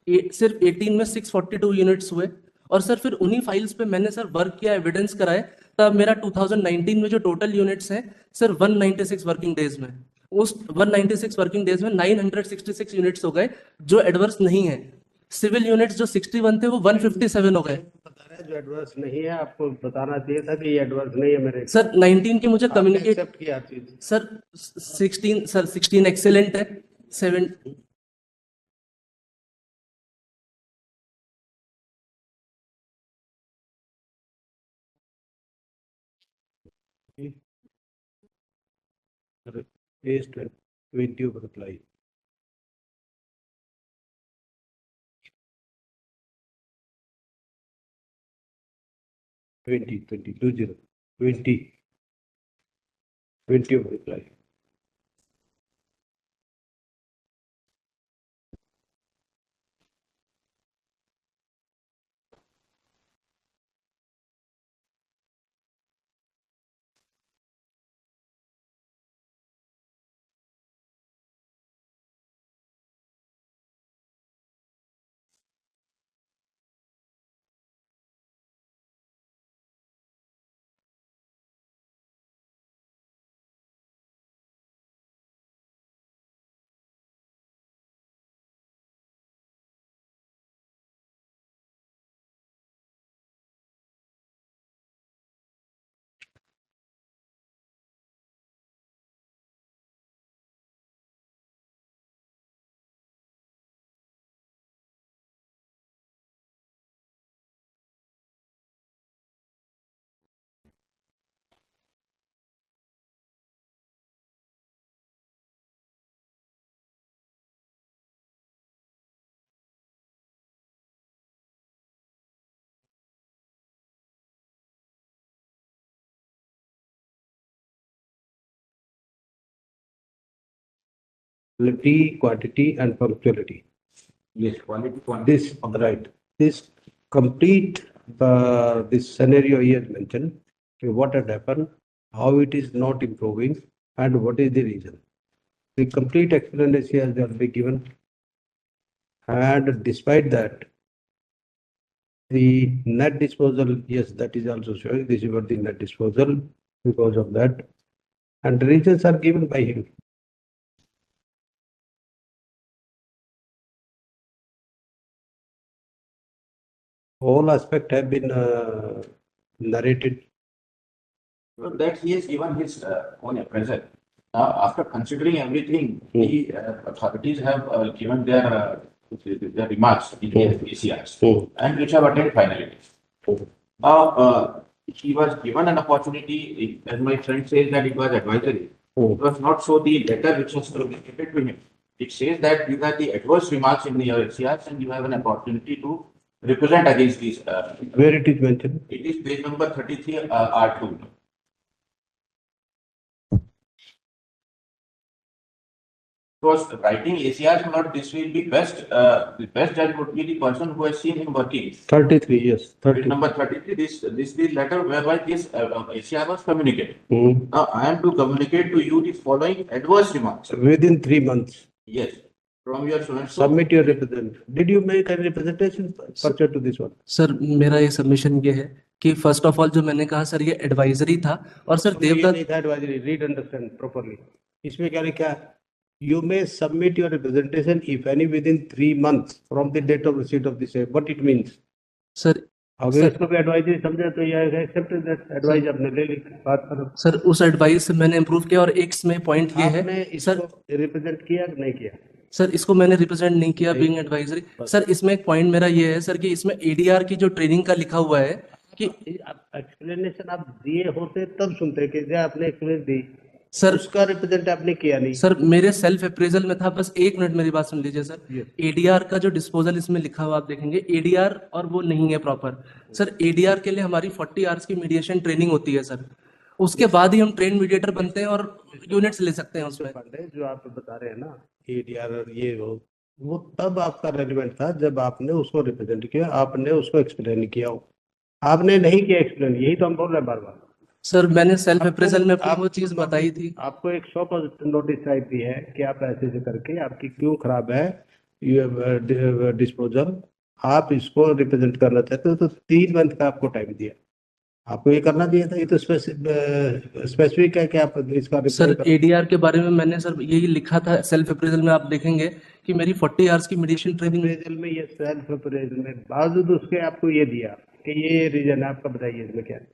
सिर्फ 18 में 642 यूनिट्स हुए, और सर फिर उन्हीं फाइल्स पे मैंने सर वर्क किया, एविडेंस कराए, तब मेरा 2019 में जो टोटल यूनिट्स हैं सर 196 वर्किंग डेज में, उस 196 वर्किंग डेज में 966 यूनिट्स हो गए जो एडवर्स नहीं है। सिविल यूनिट्स जो 61 थे वो 157 हो गए। बता रहे हैं जो एडवर्स नहीं है, आपको बताना चाहिए था कि ये एडवर्स नहीं है मेरे सर 19 की मुझे आपने कम्युनिकेट एक्सेप्ट किया हर चीज। सर 16 एक्सेलेंट है, 7 page 20 of reply। 20 of reply। quality, quantity, and punctuality. Yes, quality, quantity. This, right, this complete, this scenario he has mentioned, okay, what had happened, how it is not improving, and what is the reason. The complete explanation has been given. And despite that, the net disposal, yes, that is also showing, this is what the net disposal because of that. And the reasons are given by him. All aspects have been narrated. So that he has given his own appraisal. Now, after considering everything, the authorities have given their remarks in their ACRs, and which have attained finality. Now, he was given an opportunity, as my friend says that it was advisory. It was not so the letter which was communicated to him. It says that you have the adverse remarks in your ACRs and you have an opportunity to represent against these. Where it is mentioned? It is page number 33, R2. Because writing ACRs not, this will be best, the best judge would be the person who has seen him working. 33, yes. Page 30. number 33, this is the letter whereby this ACR was communicated. Hmm. Now, I am to communicate to you the following adverse remarks. Within 3 months, Yes, from your so and so. submit your representative. Did you make any representation pursuant to this one? Sir मेरा ये submission ये है कि first of all जो मैंने कहा sir ये advisory था और सर ये देवदत्त नहीं था advisory, read understand properly. इसमें क्या लिखा है? You may submit your representation if any within 3 months from the date of receipt of the same. What it means? Sir अगर सर- इसको भी एडवाइजरी समझे तो यह एक्सेप्ट दैट एडवाइस आपने ले ली, बात करो। सर उस एडवाइस से मैंने इम्प्रूव किया और एक में पॉइंट ये आपने है इसको सर रिप्रेजेंट किया कि नहीं किया? सर इसको मैंने रिप्रेजेंट नहीं किया बीइंग एडवाइजरी सर इसमें एक पॉइंट मेरा ये है सर कि इसमें एडीआर की जो ट्रेनिंग का लिखा हुआ है कि एक्सप्लेनेशन आप दिए होते तब सुनते कि जो आपने एक्सप्लेन दी, सर उसका रिप्रेजेंट आपने किया नहीं। सर मेरे सेल्फ अप्रेजल में था बस एक मिनट मेरी बात सुन लीजिए सर Yes. एडीआर का जो डिस्पोजल इसमें लिखा हुआ आप देखेंगे एडीआर और वो नहीं है प्रॉपर सर एडीआर के लिए हमारी 40 आवर्स की मीडिएशन ट्रेनिंग होती है सर उसके बाद ही हम ट्रेन मीडिएटर बनते हैं और यूनिट्स ले सकते हैं उसमें पांडे जो आप बता रहे हैं ना एडीआर ये वो तब आपका रेलिवेंट था जब आपने उसको रिप्रेजेंट किया, आपने उसको एक्सप्लेन किया हो। आपने नहीं किया एक्सप्लेन, यही तो हम बोल रहे हैं बार बार। सर मैंने सेल्फ अप्रेजल में अपनी वो आपको चीज बताई थी आपको एक 100% नोटिस टाइप दी है कि आप ऐसे ऐसे करके आपकी क्यों खराब है, ये डिस्पोजल आप इसको रिप्रेजेंट करना चाहते हो तो 3 मंथ का आपको टाइम दिया, आपको ये करना चाहिए था। ये तो स्पेसिफिक है कि आप इसका सर represent एडीआर के बारे में मैंने सर यही लिखा था सेल्फ अप्रेजल में आप देखेंगे कि मेरी 40 आवर्स की मेडिटेशन ट्रेनिंग अप्रेजल में ये सेल्फ अप्रेजल में बावजूद उसके आपको ये दिया कि ये रीजन है, आपका बताइए इसमें क्या है?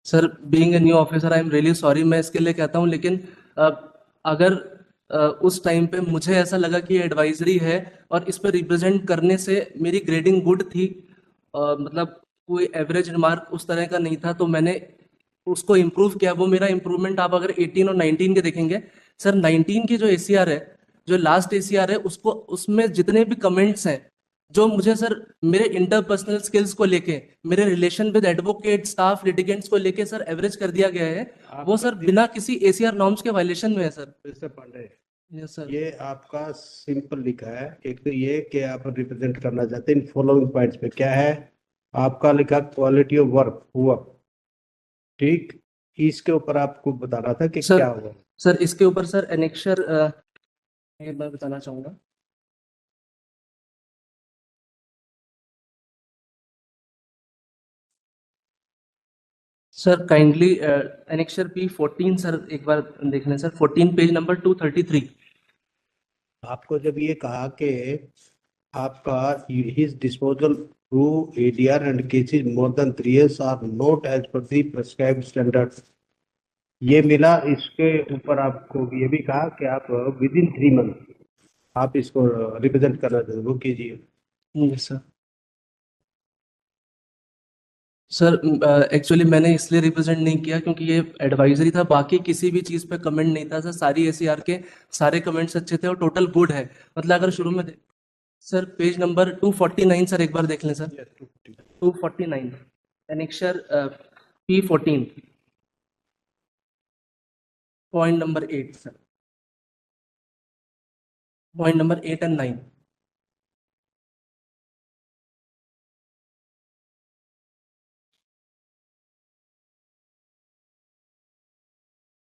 Sir being a new officer I am really sorry मैं इसके लिए कहता हूँ लेकिन अगर उस टाइम पे मुझे ऐसा लगा कि एडवाइजरी है और इस पर रिप्रेजेंट करने से मेरी ग्रेडिंग गुड थी मतलब कोई एवरेज रिमार्क उस तरह का नहीं था तो मैंने उसको इम्प्रूव किया वो मेरा इम्प्रूवमेंट आप अगर 18 और 19 के देखेंगे सर 19 की जो एसीआर है जो लास्ट एसीआर है उसको उसमें जितने भी कमेंट्स हैं जो मुझे सर मेरे इंटरपर्सनल स्किल्स को लेके मेरे relation with advocate staff litigants को लेके सर एवरेज कर दिया गया है वो सर बिना किसी एसीआर नॉर्म्स के वायलेशन में है sir mister Pandey, yes sir ये आपका सिंपल लिखा है। एक तो ये कि आप रिप्रेजेंट करना चाहते हैं इन फॉलोइंग पॉइंट्स पे, क्या है आपका लिखा क्वालिटी ऑफ वर्क हुआ, ठीक, इसके ऊपर आपको बताना था कि सर- क्या हुआ। सर इसके ऊपर सर एनेक्शर ये मैं बताना चाहूंगा sir kindly annexure P14 sir एक बार देख लें सर 14 पेज नंबर 233 आपको जब ये कहा कि आपका his disposal through ADR and cases more than 3 years are not as per the prescribed standard, ये मिला, इसके ऊपर आपको ये भी कहा कि आप विद इन 3 months आप इसको रिप्रेजेंट करना चाहते हो, वो कीजिए। यस सर सर एक्चुअली मैंने इसलिए रिप्रेजेंट नहीं किया क्योंकि ये एडवाइजरी था बाकी किसी भी चीज़ पे कमेंट नहीं था सर सारी एसीआर के सारे कमेंट्स अच्छे थे और टोटल गुड है मतलब अगर शुरू में सर पेज नंबर 249 सर एक बार देख लें sir 249 annexure P14 point number 8 sir point number 8 and 9.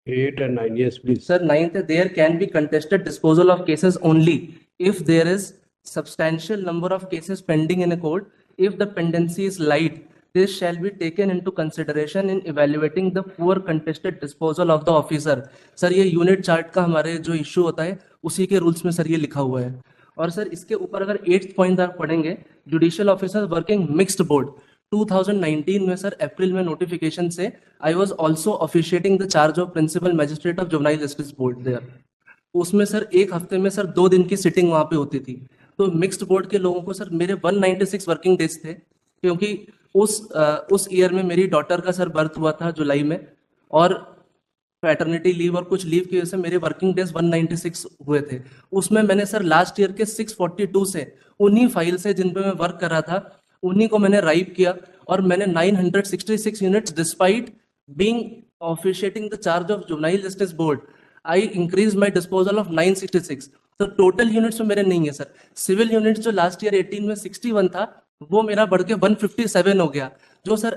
8 and 9, yes, please. Sir, 9th, there can be contested disposal of cases only if there is substantial number of cases pending in a court. If the pendency is light, this shall be taken into consideration in evaluating the poor contested disposal of the officer. Sir ये unit chart का हमारे जो issue होता है उसी के rules में sir ये लिखा हुआ है. और सर इसके ऊपर अगर 8th पॉइंट आप पढ़ेंगे, judicial officer working mixed board 2019 में सर अप्रैल में नोटिफिकेशन से I was also officiating the charge of principal magistrate of juvenile justice board there. उसमें सर एक हफ्ते में सर 2 दिन की सिटिंग वहां पे होती थी. तो मिक्स्ड बोर्ड के लोगों को सर मेरे 196 वर्किंग डेज थे, क्योंकि उस ईयर में मेरी डॉटर का सर बर्थ हुआ था जुलाई में, और पैटर्निटी लीव और कुछ लीव की वजह से मेरे वर्किंग डेज 196 हुए थे. उसमें मैंने सर लास्ट ईयर के 642 से उन्हीं फाइल से जिन पे मैं वर्क कर रहा था उन्हीं को मैंने राइप किया, और मैंने 966 units despite being officiating the charge of juvenile justice board I increase my disposal of 966. तो टोटल यूनिट्स में मेरे नहीं है सर. सिविल यूनिट्स जो लास्ट ईयर 18 में 61 था वो मेरा बढ़ के 157 हो गया, जो सर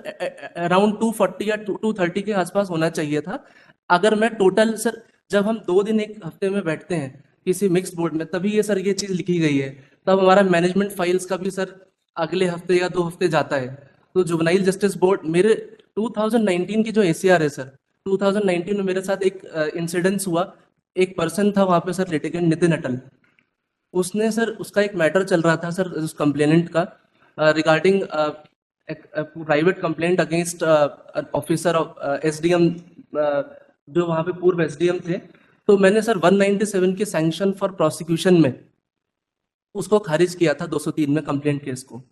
अराउंड 240 या 230 के आसपास होना चाहिए था. अगर मैं टोटल सर, जब हम 2 दिन एक हफ्ते में बैठते हैं किसी मिक्स बोर्ड में, तभी ये सर ये चीज लिखी गई है. तब हमारा मैनेजमेंट फाइल्स का भी सर अगले हफ्ते या 2 हफ्ते जाता है. तो जुवेनाइल जस्टिस बोर्ड मेरे 2019 की जो एसीआर है सर, 2019 में मेरे साथ एक इंसिडेंस हुआ. एक पर्सन था वहां पे सर, लिटिगेंट नितिन अटल. उसने सर, उसका एक मैटर चल रहा था सर उस कंप्लेनेंट का regarding private complaint against officer of SDM, जो वहां पे पूर्व एसडीएम थे. तो मैंने सर 197 के सैंक्शन फॉर प्रोसिक्यूशन में उसको खारिज किया था 203 में कंप्लेंट केस को.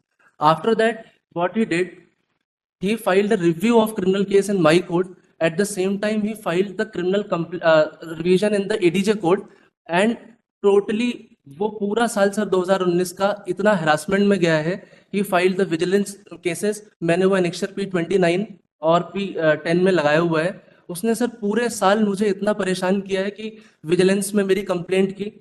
After that what he did, he filed a review of criminal case in my court. At the same time he filed the criminal revision in the ADJ code, and totally वो पूरा साल sir 2019 का इतना harassment में गया है. he filed the vigilance cases, मैंने वो एनेक्चर P29 और P10 में लगाया हुआ है. उसने सर पूरे साल मुझे इतना परेशान किया है कि विजिलेंस में मेरी कंप्लेंट की,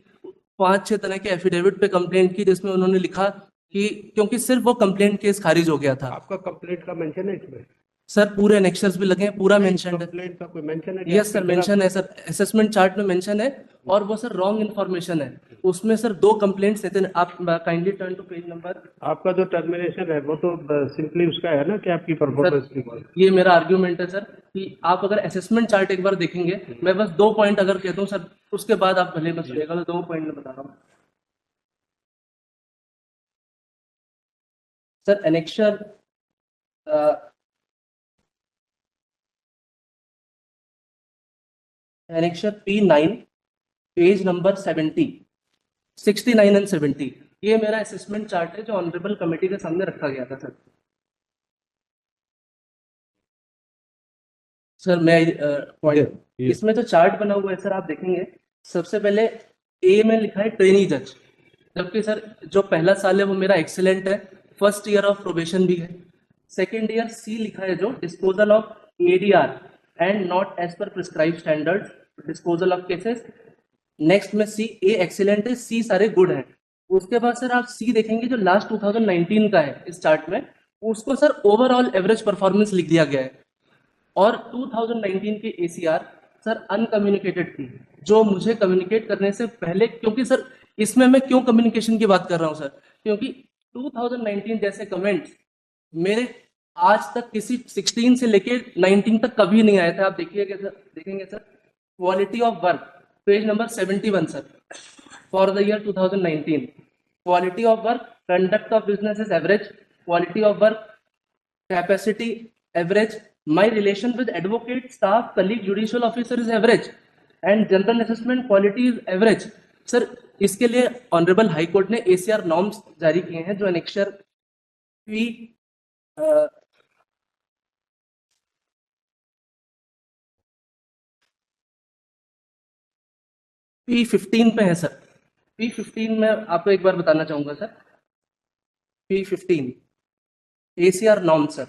5-6 तरह के एफिडेविट पे कंप्लेंट की, जिसमें उन्होंने लिखा कि क्योंकि सिर्फ वो कंप्लेंट केस खारिज हो गया था. आपका कंप्लेंट का मेंशन है इसमें? सर पूरे एनेक्शर्स भी लगे हैं, पूरा मेंशन है. कंप्लेंट का कोई मेंशन है? यस सर, मेंशन है सर, असेसमेंट चार्ट में मेंशन है. और वो सर रॉन्ग इन्फॉर्मेशन है. उसमें सर 2 कंप्लेंट्स थे. आप kindly turn to page number. आपका जो टर्मिनेशन है वो तो सिंपली उसका है ना कि आपकी परफॉर्मेंस की. ये मेरा आर्ग्यूमेंट है सर कि आप अगर असेसमेंट चार्ट एक बार देखेंगे, मैं बस 2 पॉइंट अगर कहता हूँ सर, उसके बाद आप भले बस सुनिएगा. तो 2 पॉइंट में बता रहा हूँ sir. Annexure annexure P9 page number 69 and 70, ये मेरा असेसमेंट चार्ट है जो ऑनरेबल कमेटी के सामने रखा गया था सर. सर मैं पॉइंट, इसमें जो चार्ट बना हुआ है सर आप देखेंगे, सबसे पहले ए में लिखा है ट्रेनी जज, जबकि सर जो पहला साल है वो मेरा एक्सीलेंट है, फर्स्ट ईयर ऑफ प्रोबेशन भी है. सेकेंड ईयर सी लिखा है जो disposal of ADR and not as per prescribe standard disposal of cases. Next में सी, ए एक्सीलेंट है, सी सारे गुड हैं. उसके बाद सर आप सी देखेंगे जो लास्ट 2019 का है इस चार्ट में, उसको सर ओवरऑल एवरेज परफॉर्मेंस लिख दिया गया है. और 2019 की एसीआर सर अनकम्युनिकेटेड थी, जो मुझे कम्युनिकेट करने से पहले, क्योंकि सर इसमें मैं क्यों कम्युनिकेशन की बात कर रहा हूं सर, क्योंकि 2019 जैसे कमेंट्स मेरे आज तक किसी 16 से लेके 19 तक कभी नहीं आए थे. आप देखेंगे sir quality of work page number 71 sir, for the year 2019, quality of work, conduct of business is average, quality of work, capacity average, my relation with advocate, staff, colleague, judicial officer is average, and general assessment quality is average. Sir इसके लिए honourable high court ने ACR norms जारी किए हैं, जो annexure P15 पे है sir. P15 में आपको एक बार बताना चाहूंगा sir, P15 ACR norms sir.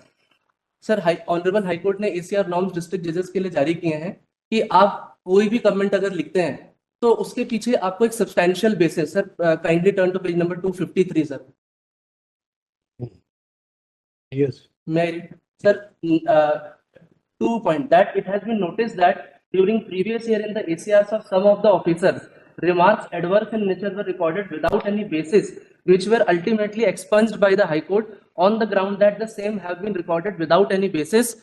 Sir honourable high court ने एसीआर नॉर्म्स डिस्ट्रिक्ट जजेस के लिए जारी किए हैं कि आप कोई भी कमेंट अगर लिखते हैं तो उसके पीछे आपको एक substantial basis, sir kindly turn to page number 253 sir. Yes. May I read? Sir, 2 point that it has been noticed that during previous year in the ACRs of some of the officers, remarks adverse in nature were recorded without any basis, which were ultimately expunged by the High Court on the ground that the same have been recorded without any basis.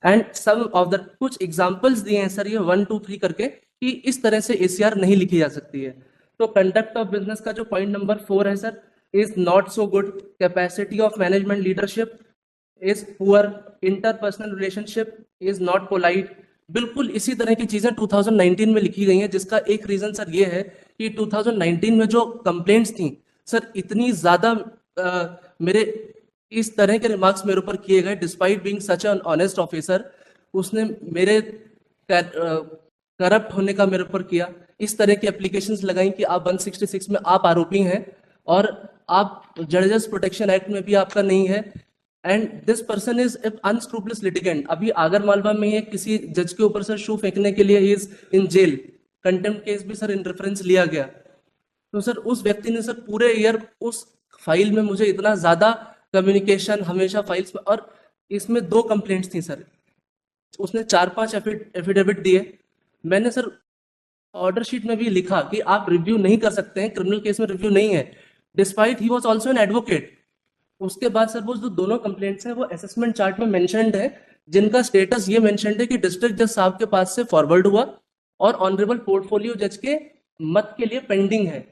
And some of the कुछ examples दिए हैं sir, ये 1 2 3 करके, कि इस तरह से ACR नहीं लिखी जा सकती है। तो कंडक्ट ऑफ बिजनेस का जो पॉइंट नंबर 4 है sir, is not so good, capacity of management leadership is poor, interpersonal relationship is not polite. बिल्कुल इसी तरह की चीजें 2019 में लिखी गई हैं, जिसका एक रीजन सर ये है कि 2019 में जो कंप्लेंट्स थी सर, इतनी ज्यादा मेरे इस तरह के रिमार्क्स मेरे ऊपर किए गए, despite being such an honest officer, उसने मेरे करप्ट होने का मेरे ऊपर किया। इस तरह की एप्लीकेशंस लगाई कि आप 166 में आप आरोपी हैं और आप जजेस प्रोटेक्शन एक्ट में भी आपका नहीं है, and this person is unscrupulous litigant. अभी आगर मालवा में किसी जज के ऊपर सर शू फेंकने के लिए is in jail, contempt case भी सर इन रेफरेंस लिया गया। तो सर उस व्यक्ति ने सर पूरे ईयर उस फाइल में मुझे इतना ज्यादा कम्युनिकेशन हमेशा फाइल्स में, और इसमें 2 कंप्लेंट्स थी सर, उसने 4-5 एफिडेविट दिए। मैंने सर ऑर्डर शीट में भी लिखा कि आप रिव्यू नहीं कर सकते हैं, क्रिमिनल केस में रिव्यू नहीं है, despite he was also an advocate. उसके बाद सर वो जो दोनों कंप्लेंट्स हैं वो असेसमेंट चार्ट में मेंशन्ड है, जिनका स्टेटस ये मेंशन्ड है कि डिस्ट्रिक्ट जज साहब के पास से फॉरवर्ड हुआ और ऑनरेबल पोर्टफोलियो जज के मत के लिए पेंडिंग है।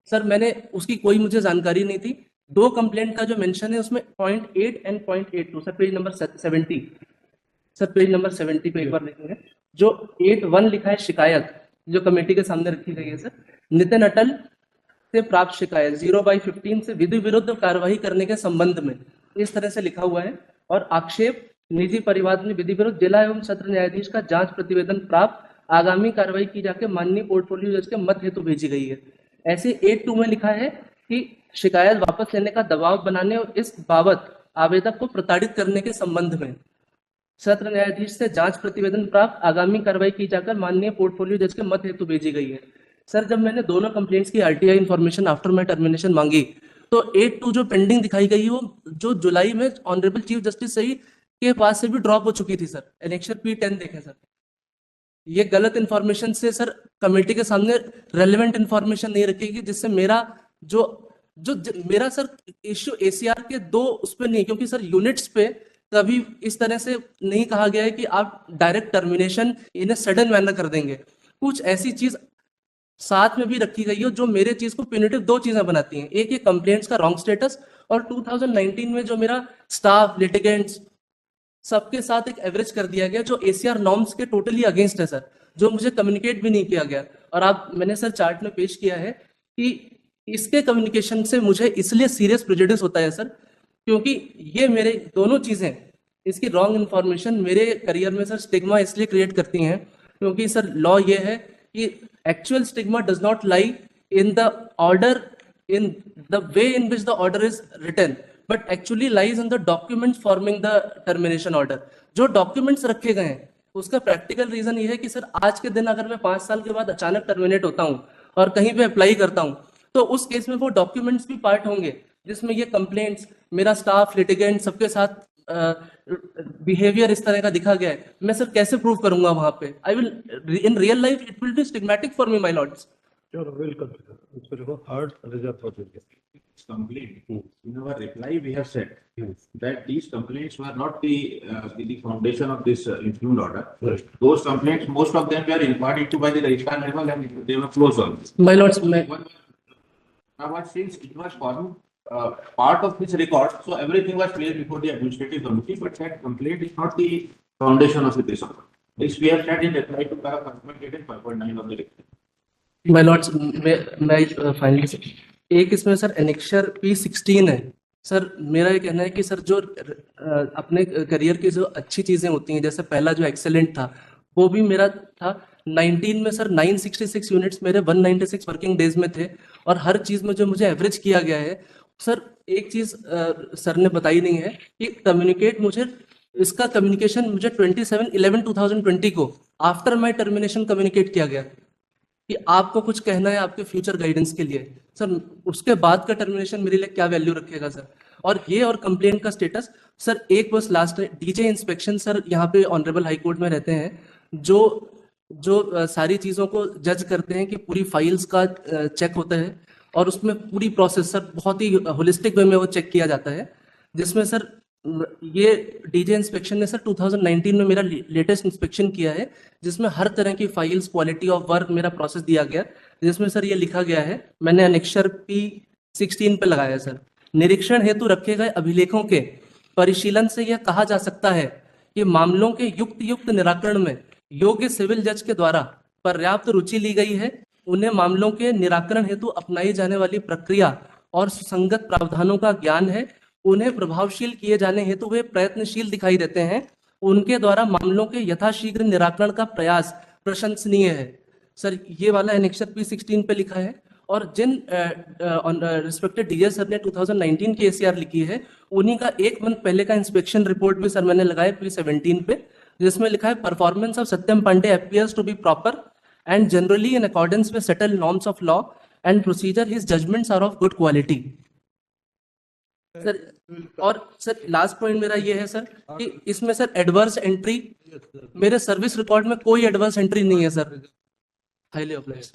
सर मैंने उसकी कोई मुझे जानकारी नहीं थी। 2 कंप्लेंट का जो मेंशन है उसमें point 8 and point 82 sir, page number 70 sir, page number 70 पे एक बार लिखेंगे। जो 8(1) लिखा है शिकायत, जो कमेटी के सामने रखी गई है सर, नितिन अटल से प्राप्त शिकायत 0/15 से विधि विरुद्ध कार्रवाई करने के संबंध में, इस तरह से लिखा हुआ है। और आक्षेप निजी परिवाद में विधि विरुद्ध जिला एवं सत्र न्यायाधीश का जांच प्रतिवेदन प्राप्त, आगामी कार्रवाई की जाके माननीय पोर्टफोलियो जज के मत हेतु भेजी गई है। ऐसे 8(2) में लिखा है कि शिकायत वापस लेने का दबाव बनाने और इस बाबत आवेदक को प्रताड़ित करने के संबंध में सत्र न्यायाधीश से जांच प्रतिवेदन प्राप्त, आगामी कार्रवाई की जाकर माननीय पोर्टफोलियो जज के मत हेतु भेजी गई है। सर जब मैंने दोनों कंप्लेंट्स की RTI information after my termination मांगी, तो 8(2) जो पेंडिंग दिखाई गई वो जो जुलाई में ऑनरेबल चीफ जस्टिस सही के पास से भी ड्रॉप हो चुकी थी सर। एनेक्चर P10 देखें सर, ये गलत इंफॉर्मेशन से सर कमेटी के सामने रेलेवेंट इंफॉर्मेशन नहीं रखेगी, जिससे मेरा मेरा सर इश्यू एसीआर के 2 उस पर नहीं, क्योंकि सर यूनिट्स पे कभी इस तरह से नहीं कहा गया है कि आप डायरेक्ट टर्मिनेशन इन्हें सडन मैनर कर देंगे। कुछ ऐसी चीज साथ में भी रखी गई है जो मेरे चीज को प्यूनिटिव 2 चीजें बनाती हैं। एक ये कंप्लेंट्स का रॉन्ग स्टेटस, और 2019 में जो मेरा स्टाफ लिटिगेंट्स सबके साथ एक एवरेज कर दिया गया जो एसीआर नॉर्म्स के टोटली अगेंस्ट है सर, जो मुझे कम्युनिकेट भी नहीं किया गया। और आप मैंने सर चार्ट में पेश किया है कि इसके कम्युनिकेशन से मुझे इसलिए सीरियस प्रेजुडिस होता है सर, क्योंकि ये मेरे दोनों चीजें, इसकी रॉन्ग इन्फॉर्मेशन मेरे करियर में सर स्टिग्मा इसलिए क्रिएट करती हैं, क्योंकि सर लॉ ये है कि actual stigma does not lie in the order, in the way in which the order is written, but actually lies in the documents forming the termination order. जो documents रखे गए हैं उसका प्रैक्टिकल रीजन ये है कि सर आज के दिन अगर मैं 5 साल के बाद अचानक टर्मिनेट होता हूँ और कहीं पे अप्लाई करता हूँ, तो उस केस में वो डॉक्यूमेंट्स भी पार्ट होंगे जिसमें ये कंप्लेंट्स, मेरा स्टाफ, लिटिगेंट सबके साथ बिहेवियर इस तरह का दिखा गया है। मैं सर कैसे प्रूव करूंगा वहां पे? I will in real life it will be stigmatic for me my Lord's. Sure, will consider. It's very hard reserve for this. Complaint. In our reply, we have said that these complaints were not the foundation of this influence order. Right. Those complaints, most of them were inquired into by the registrar level and they were closed on. My Lord's, मैं Now, since it was forming part of his record, so everything was placed before the administrative committee, but that complaint is not the foundation of this order. This we have said in reply to para dated 5.9 of the report. My Lord's, मैं finally एक इसमें sir annexure P16 है sir. मेरा ये कहना है कि sir जो अपने करियर की जो अच्छी चीजें होती हैं, जैसे पहला जो एक्सेलेंट था वो भी मेरा था 19 में सर, 966 यूनिट्स मेरे 196 वर्किंग डेज में थे, और हर चीज में जो मुझे एवरेज किया गया है सर, एक चीज सर ने बताई नहीं है कि कम्युनिकेट मुझे, इसका कम्युनिकेशन मुझे 27/11/2020 को आफ्टर माय टर्मिनेशन कम्युनिकेट किया गया। कि आपको कुछ कहना है आपके फ्यूचर गाइडेंस के लिए सर, उसके बाद का टर्मिनेशन मेरे लिए क्या वैल्यू रखेगा सर? और ये और कंप्लेंट का स्टेटस सर, एक बस लास्ट डीजे इंस्पेक्शन सर यहाँ पे ऑनरेबल हाई कोर्ट में रहते हैं, जो सारी चीज़ों को जज करते हैं कि पूरी फाइल्स का चेक होता है और उसमें पूरी प्रोसेस सर बहुत ही होलिस्टिक वे में वो चेक किया जाता है, जिसमें सर ये डीजे इंस्पेक्शन ने सर 2019 में मेरा लेटेस्ट इंस्पेक्शन किया है, जिसमें हर तरह की फाइल्स, क्वालिटी ऑफ वर्क, मेरा प्रोसेस दिया गया, जिसमें सर ये लिखा गया है, मैंने अनेक्शर P16 पे लगाया है सर, निरीक्षण हेतु रखे गए अभिलेखों के परिशीलन से यह कहा जा सकता है कि मामलों के युक्त निराकरण में योग्य सिविल जज के द्वारा पर्याप्त रुचि ली गई है, उन्हें मामलों के निराकरण हेतु अपनाई जाने वाली प्रक्रिया और सुसंगत प्रावधानों का ज्ञान है, उन्हें प्रभावशील किए जाने हेतु वे प्रयत्नशील दिखाई देते हैं, उनके द्वारा मामलों के यथाशीघ्र निराकरण का प्रयास प्रशंसनीय है। सर ये वाला एनेक्सर P16 पे लिखा है, और जिन रिस्पेक्टेड डीजे सर ने 2019 की ACR लिखी है, उन्हीं का एक मंथ पहले का इंस्पेक्शन रिपोर्ट भी सर मैंने लगाया P17 पे, जिसमें लिखा है performance of Satyam Pandey appears to be proper and generally in accordance with settled norms of law and procedure, his judgments are of good quality. Sir और सर लास्ट पॉइंट मेरा ये है सर कि इसमें सर एडवर्स एंट्री, मेरे service record में कोई adverse entry नहीं है सर, हाईली अप्लाइड।